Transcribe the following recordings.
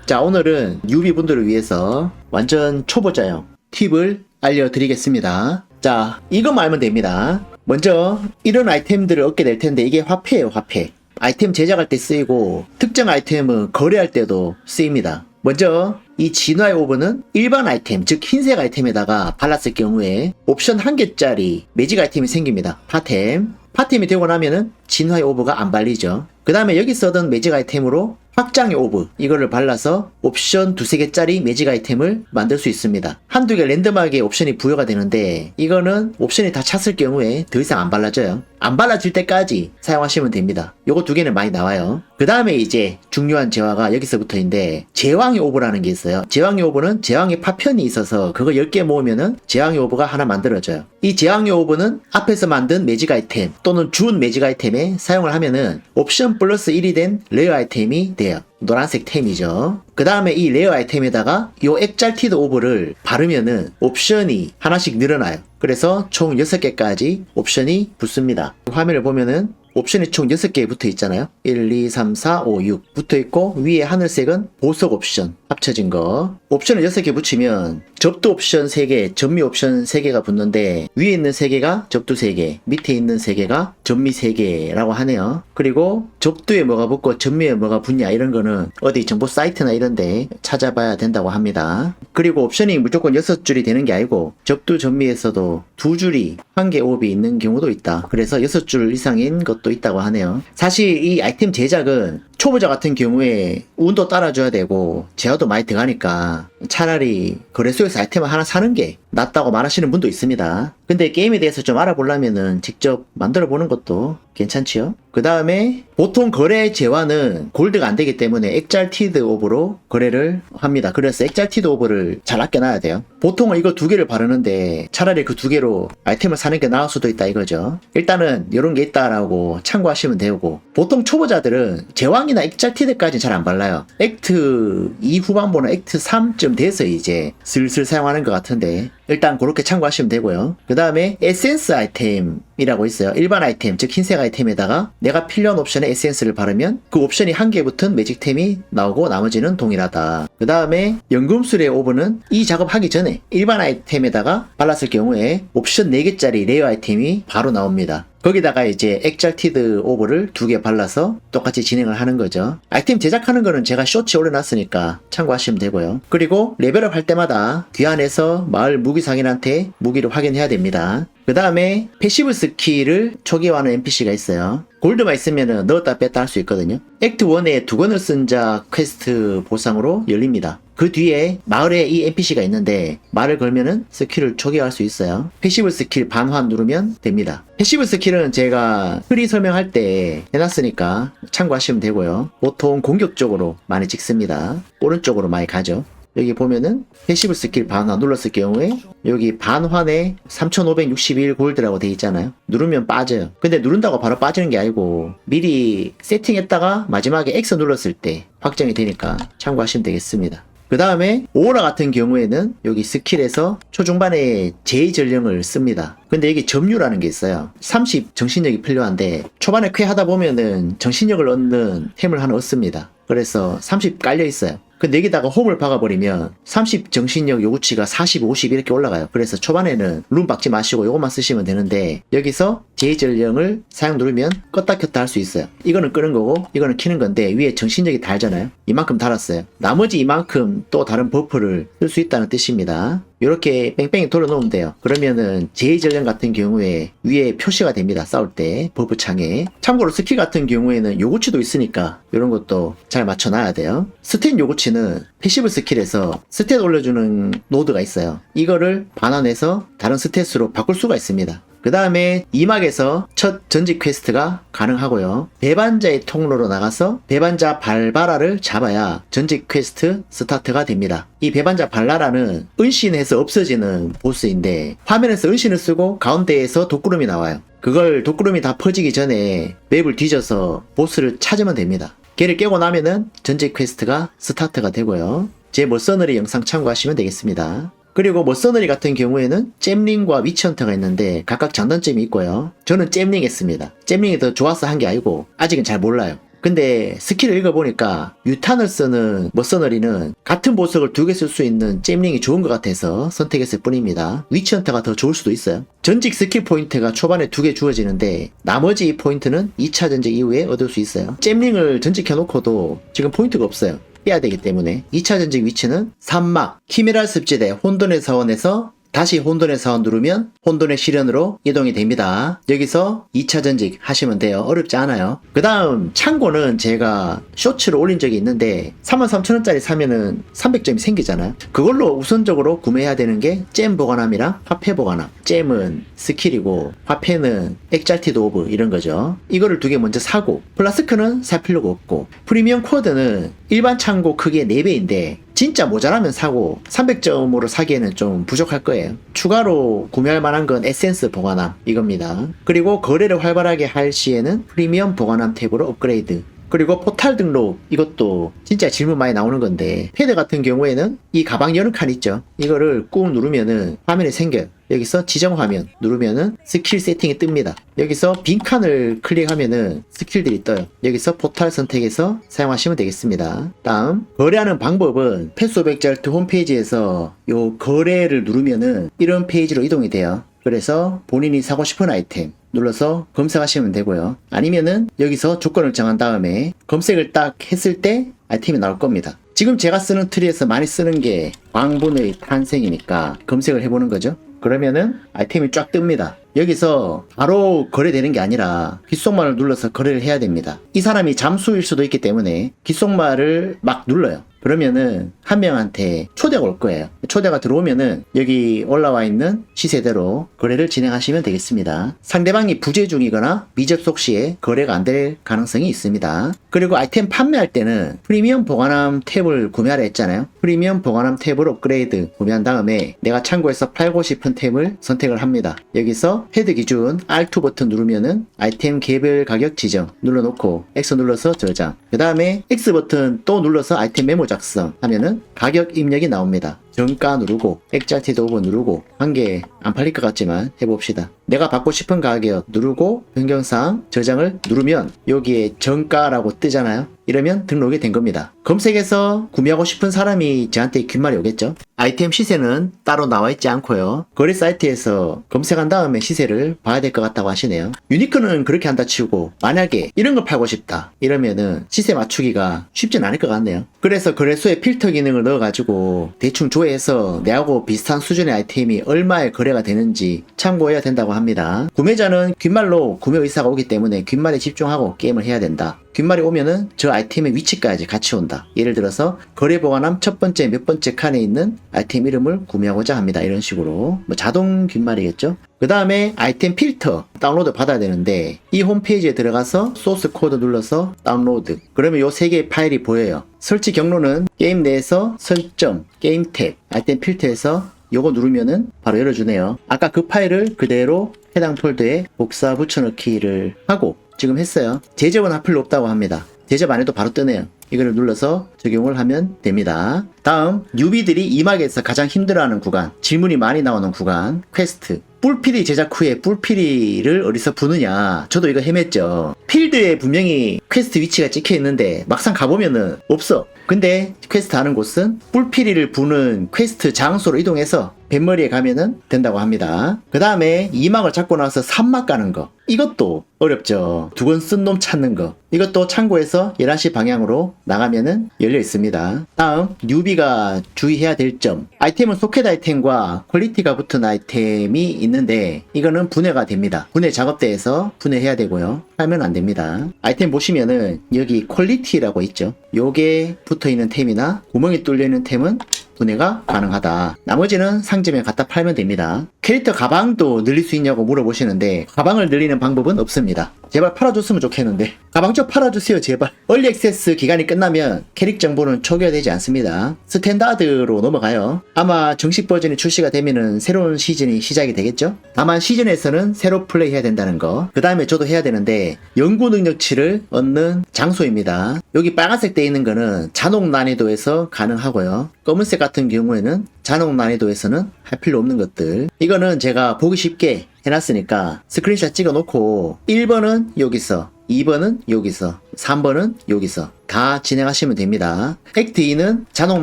자, 오늘은 뉴비분들을 위해서 완전 초보자용 팁을 알려드리겠습니다. 자, 이것만 알면 됩니다. 먼저 이런 아이템들을 얻게 될 텐데 이게 화폐예요, 화폐. 아이템 제작할 때 쓰이고 특정 아이템은 거래할 때도 쓰입니다. 먼저 이 진화의 오브는 일반 아이템, 즉 흰색 아이템에다가 발랐을 경우에 옵션 1개짜리 매직 아이템이 생깁니다. 파템이 되고 나면은 진화의 오브가 안 발리죠. 그 다음에 여기 써던 매직 아이템으로 확장의 오브, 이거를 발라서 옵션 2~3개짜리 매직 아이템을 만들 수 있습니다. 한두 개 랜덤하게 옵션이 부여가 되는데 이거는 옵션이 다 찼을 경우에 더 이상 안 발라져요. 안 발라질 때까지 사용하시면 됩니다. 요거 두 개는 많이 나와요. 그 다음에 이제 중요한 재화가 여기서부터인데 제왕의 오브라는 게 있어요. 제왕의 오브는 제왕의 파편이 있어서 그거 10개 모으면은 제왕의 오브가 하나 만들어져요. 이 제왕의 오브는 앞에서 만든 매직 아이템 또는 준 매직 아이템에 사용을 하면은 옵션 플러스 1이 된 레어 아이템이 돼요. 노란색 템이죠. 그 다음에 이 레어 아이템에다가 요 엑잘티드 오브를 바르면은 옵션이 하나씩 늘어나요. 그래서 총 6개까지 옵션이 붙습니다. 화면을 보면은 옵션이 총 6개 붙어 있잖아요. 1, 2, 3, 4, 5, 6 붙어 있고 위에 하늘색은 보석 옵션 합쳐진 거. 옵션을 6개 붙이면 접두 옵션 3개, 전미 옵션 3개가 붙는데 위에 있는 3개가 접두 3개, 밑에 있는 3개가 전미 3개라고 하네요. 그리고 접두에 뭐가 붙고 전미에 뭐가 붙냐 이런 거는 어디 정보 사이트나 이런데 찾아봐야 된다고 합니다. 그리고 옵션이 무조건 6줄이 되는 게 아니고 접두 전미에서도 2줄이 1개 옵이 있는 경우도 있다. 그래서 6줄 이상인 것도 있다고 하네요. 사실 이 아이템 제작은 초보자 같은 경우에 운도 따라줘야 되고 재화도 많이 들어가니까 차라리 거래소에서 아이템을 하나 사는 게 낫다고 말하시는 분도 있습니다. 근데 게임에 대해서 좀 알아보려면은 직접 만들어 보는 것도 괜찮지요. 그 다음에 보통 거래 재화는 골드가 안 되기 때문에 엑잘티드 오브로 거래를 합니다. 그래서 엑잘티드 오브를 잘 아껴놔야 돼요. 보통은 이거 2개를 바르는데 차라리 그 2개로 아이템을 사는 게 나을 수도 있다 이거죠. 일단은 이런 게 있다라고 참고하시면 되고, 보통 초보자들은 제왕이나 엑잘티드까지는 잘 안 발라요. 액트 2 후반부나 액트 3쯤 돼서 이제 슬슬 사용하는 것 같은데 일단 그렇게 참고하시면 되고요. 그 다음에 에센스 아이템이라고 있어요. 일반 아이템, 즉 흰색 아이템에다가 내가 필요한 옵션에 에센스를 바르면 그 옵션이 1개 붙은 매직템이 나오고 나머지는 동일하다. 그 다음에 연금술의 오브는 이 작업하기 전에 일반 아이템에다가 발랐을 경우에 옵션 4개짜리 레어 아이템이 바로 나옵니다. 거기다가 이제 엑잘티드 오브를 2개 발라서 똑같이 진행을 하는 거죠. 아이템 제작하는 거는 제가 쇼츠에 올려놨으니까 참고하시면 되고요. 그리고 레벨업 할 때마다 귀환해서 마을 무기상인한테 무기를 확인해야 됩니다. 그 다음에 패시브 스킬을 초기화하는 NPC가 있어요. 골드만 있으면 넣었다 뺐다 할 수 있거든요. 액트 1에 2권을 쓴 자 퀘스트 보상으로 열립니다. 그 뒤에 마을에 이 NPC가 있는데 말을 걸면은 스킬을 초기화할 수 있어요. 패시브 스킬 반환 누르면 됩니다. 패시브 스킬은 제가 프리 설명할 때 해놨으니까 참고하시면 되고요. 보통 공격 쪽으로 많이 찍습니다. 오른쪽으로 많이 가죠. 여기 보면은 패시브 스킬 반환 눌렀을 경우에 여기 반환에 3561 골드라고 돼 있잖아요. 누르면 빠져요. 근데 누른다고 바로 빠지는 게 아니고 미리 세팅했다가 마지막에 X 눌렀을 때 확정이 되니까 참고하시면 되겠습니다. 그 다음에 오라 같은 경우에는 여기 스킬에서 초중반에 제2전령을 씁니다. 근데 여기 점유라는 게 있어요. 30 정신력이 필요한데 초반에 퀘 하다 보면은 정신력을 얻는 템을 하나 얻습니다. 그래서 30 깔려 있어요. 근데 여기다가 홈을 박아버리면 30 정신력 요구치가 40, 50 이렇게 올라가요. 그래서 초반에는 룸 박지 마시고 요것만 쓰시면 되는데 여기서 제2전령을 사용 누르면 껐다 켰다 할 수 있어요. 이거는 끄는 거고 이거는 켜는 건데 위에 정신력이 달잖아요. 이만큼 달았어요. 나머지 이만큼 또 다른 버프를 쓸 수 있다는 뜻입니다. 이렇게 뺑뺑이 돌려놓으면 돼요. 그러면은 제2전령 같은 경우에 위에 표시가 됩니다. 싸울 때 버프 창에. 참고로 스킬 같은 경우에는 요구치도 있으니까 이런 것도 잘 맞춰놔야 돼요. 스탯 요구치는 패시브 스킬에서 스탯 올려주는 노드가 있어요. 이거를 반환해서 다른 스탯으로 바꿀 수가 있습니다. 그 다음에 2막에서 첫 전직 퀘스트가 가능하고요. 배반자의 통로로 나가서 배반자 발바라를 잡아야 전직 퀘스트 스타트가 됩니다. 이 배반자 발라라는 은신해서 없어지는 보스인데 화면에서 은신을 쓰고 가운데에서 독구름이 나와요. 그걸 독구름이 다 퍼지기 전에 맵을 뒤져서 보스를 찾으면 됩니다. 걔를 깨고 나면은 전직 퀘스트가 스타트가 되고요. 제 머서너리 영상 참고하시면 되겠습니다. 그리고 머서너리 같은 경우에는 잼링과 위치헌터가 있는데 각각 장단점이 있고요. 저는 잼링 했습니다. 잼링이 더 좋아서 한 게 아니고 아직은 잘 몰라요. 근데 스킬을 읽어보니까 유탄을 쓰는 머서너리는 같은 보석을 2개 쓸 수 있는 잼링이 좋은 것 같아서 선택했을 뿐입니다. 위치헌터가 더 좋을 수도 있어요. 전직 스킬 포인트가 초반에 2개 주어지는데 나머지 포인트는 2차 전직 이후에 얻을 수 있어요. 잼링을 전직해놓고도 지금 포인트가 없어요. 빼야 되기 때문에 2차 전직 위치는 산막, 키메랄 습지대, 혼돈의 사원에서 다시 혼돈의 사원 누르면 혼돈의 시련으로 이동이 됩니다. 여기서 2차 전직 하시면 돼요. 어렵지 않아요. 그 다음 창고는 제가 쇼츠로 올린 적이 있는데 33,000원짜리 사면은 300점이 생기잖아요. 그걸로 우선적으로 구매해야 되는 게 잼 보관함이랑 화폐 보관함. 잼은 스킬이고 화폐는 엑잘티드 오브 이런 거죠. 이거를 2개 먼저 사고 플라스크는 살 필요가 없고 프리미엄 쿼드는 일반 창고 크기의 4배인데 진짜 모자라면 사고 300점으로 사기에는 좀 부족할 거예요. 추가로 구매할 만한 건 에센스 보관함 이겁니다. 그리고 거래를 활발하게 할 시에는 프리미엄 보관함 탭으로 업그레이드. 그리고 포탈 등록 이것도 진짜 질문 많이 나오는 건데 패드 같은 경우에는 이 가방 여는 칸 있죠. 이거를 꾹 누르면은 화면이 생겨요. 여기서 지정 화면 누르면은 스킬 세팅이 뜹니다. 여기서 빈 칸을 클릭하면은 스킬들이 떠요. 여기서 포탈 선택해서 사용하시면 되겠습니다. 다음 거래하는 방법은 패스오백잘트 홈페이지에서 요 거래를 누르면은 이런 페이지로 이동이 돼요. 그래서 본인이 사고 싶은 아이템 눌러서 검색하시면 되고요. 아니면은 여기서 조건을 정한 다음에 검색을 딱 했을 때 아이템이 나올 겁니다. 지금 제가 쓰는 트리에서 많이 쓰는 게 광분의 탄생이니까 검색을 해보는 거죠. 그러면은 아이템이 쫙 뜹니다. 여기서 바로 거래되는 게 아니라 귓속말을 눌러서 거래를 해야 됩니다. 이 사람이 잠수일 수도 있기 때문에 귓속말을 막 눌러요. 그러면은 한 명한테 초대가 올 거예요. 초대가 들어오면은 여기 올라와 있는 시세대로 거래를 진행하시면 되겠습니다. 상대방이 부재 중이거나 미접속 시에 거래가 안 될 가능성이 있습니다. 그리고 아이템 판매할 때는 프리미엄 보관함 탭을 구매하라 했잖아요. 프리미엄 보관함 탭을 업그레이드 구매한 다음에 내가 창고에서 팔고 싶은 탭을 선택을 합니다. 여기서 헤드 기준 R2 버튼 누르면은 아이템 개별 가격 지정 눌러놓고 X 눌러서 저장. 그 다음에 X 버튼 또 눌러서 아이템 메모 작성 하면은 가격 입력이 나옵니다. 정가 누르고 엑잘티드 오버 누르고 한 개 안 팔릴 것 같지만 해봅시다. 내가 받고 싶은 가격 누르고 변경사항 저장을 누르면 여기에 정가라고 뜨잖아요. 이러면 등록이 된 겁니다. 검색해서 구매하고 싶은 사람이 저한테 귓말이 오겠죠. 아이템 시세는 따로 나와 있지 않고요. 거래 사이트에서 검색한 다음에 시세를 봐야 될 것 같다고 하시네요. 유니크는 그렇게 한다 치고 만약에 이런 걸 팔고 싶다 이러면은 시세 맞추기가 쉽진 않을 것 같네요. 그래서 거래소에 필터 기능을 넣어가지고 대충 조회해서 내하고 비슷한 수준의 아이템이 얼마에 거래가 되는지 참고해야 된다고 합니다. 구매자는 귓말로 구매 의사가 오기 때문에 귓말에 집중하고 게임을 해야 된다. 귓말이 오면은 저 아이템의 위치까지 같이 온다. 예를 들어서 거래 보관함 첫 번째 몇 번째 칸에 있는 아이템 이름을 구매하고자 합니다. 이런 식으로 뭐 자동 귓말이겠죠. 그 다음에 아이템 필터 다운로드 받아야 되는데 이 홈페이지에 들어가서 소스 코드 눌러서 다운로드. 그러면 요 3개의 파일이 보여요. 설치 경로는 게임 내에서 설정, 게임 탭, 아이템 필터에서 요거 누르면은 바로 열어주네요. 아까 그 파일을 그대로 해당 폴더에 복사 붙여넣기를 하고 지금 했어요. 제접은 하필 없다고 합니다. 제접 안 해도 바로 뜨네요. 이거를 눌러서 적용을 하면 됩니다. 다음 뉴비들이 이 막에서 가장 힘들어하는 구간, 질문이 많이 나오는 구간, 퀘스트. 뿔피리 제작 후에 뿔피리를 어디서 부느냐. 저도 이거 헤맸죠. 필드에 분명히 퀘스트 위치가 찍혀 있는데 막상 가보면은 없어. 근데 퀘스트 하는 곳은 뿔피리를 부는 퀘스트 장소로 이동해서 뱃머리에 가면은 된다고 합니다. 그 다음에 2막을 잡고 나서 3막 가는 거. 이것도 어렵죠. 두건 쓴 놈 찾는 거. 이것도 창고에서 11시 방향으로 나가면은 열려 있습니다. 다음 뉴비가 주의해야 될 점. 아이템은 소켓 아이템과 퀄리티가 붙은 아이템이 있는데 이거는 분해가 됩니다. 분해 작업대에서 분해해야 되고요. 하면 안 됩니다. 아이템 보시면은 여기 퀄리티라고 있죠. 요게 붙어있는 템이나 구멍이 뚫려있는 템은 분해가 가능하다. 나머지는 상점에 갖다 팔면 됩니다. 캐릭터 가방도 늘릴 수 있냐고 물어보시는데 가방을 늘리는 방법은 없습니다. 제발 팔아줬으면 좋겠는데 가방 좀 팔아주세요 제발. 얼리 액세스 기간이 끝나면 캐릭 정보는 초기화되지 않습니다. 스탠다드로 넘어가요. 아마 정식 버전이 출시가 되면은 새로운 시즌이 시작이 되겠죠. 다만 시즌에서는 새로 플레이해야 된다는 거. 그 다음에 저도 해야 되는데 연구 능력치를 얻는 장소입니다. 여기 빨간색 돼 있는 거는 잔혹 난이도에서 가능하고요. 검은색 같은 경우에는 잔혹 난이도에서는 할 필요 없는 것들. 이거는 제가 보기 쉽게 해놨으니까 스크린샷 찍어 놓고 1번은 여기서 2번은 여기서, 3번은 여기서 다 진행하시면 됩니다. 액트 2는 자동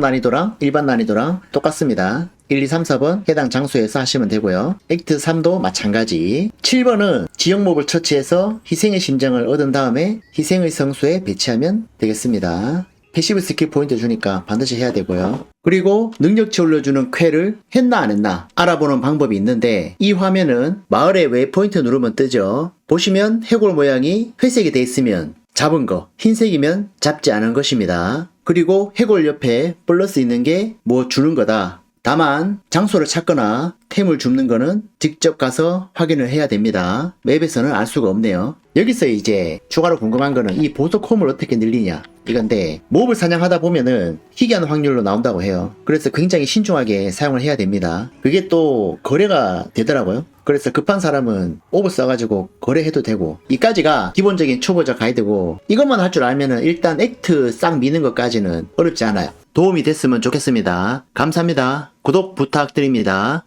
난이도랑 일반 난이도랑 똑같습니다. 1, 2, 3, 4번 해당 장소에서 하시면 되고요. 액트 3도 마찬가지. 7번은 지역몹을 처치해서 희생의 심정을 얻은 다음에 희생의 성소에 배치하면 되겠습니다. 패시브 스킬 포인트 주니까 반드시 해야 되고요. 그리고 능력치 올려주는 퀘를 했나 안 했나 알아보는 방법이 있는데 이 화면은 마을의 웨이포인트 누르면 뜨죠. 보시면 해골 모양이 회색이 돼 있으면 잡은 거, 흰색이면 잡지 않은 것입니다. 그리고 해골 옆에 플러스 있는 게 뭐 주는 거다. 다만 장소를 찾거나 템을 줍는 거는 직접 가서 확인을 해야 됩니다. 맵에서는 알 수가 없네요. 여기서 이제 추가로 궁금한 거는 이 보석 홈을 어떻게 늘리냐 이건데, 몹을 사냥하다 보면은 희귀한 확률로 나온다고 해요. 그래서 굉장히 신중하게 사용을 해야 됩니다. 그게 또 거래가 되더라고요. 그래서 급한 사람은 오브 써가지고 거래해도 되고, 이까지가 기본적인 초보자 가이드고, 이것만 할 줄 알면은 일단 액트 싹 미는 것까지는 어렵지 않아요. 도움이 됐으면 좋겠습니다. 감사합니다. 구독 부탁드립니다.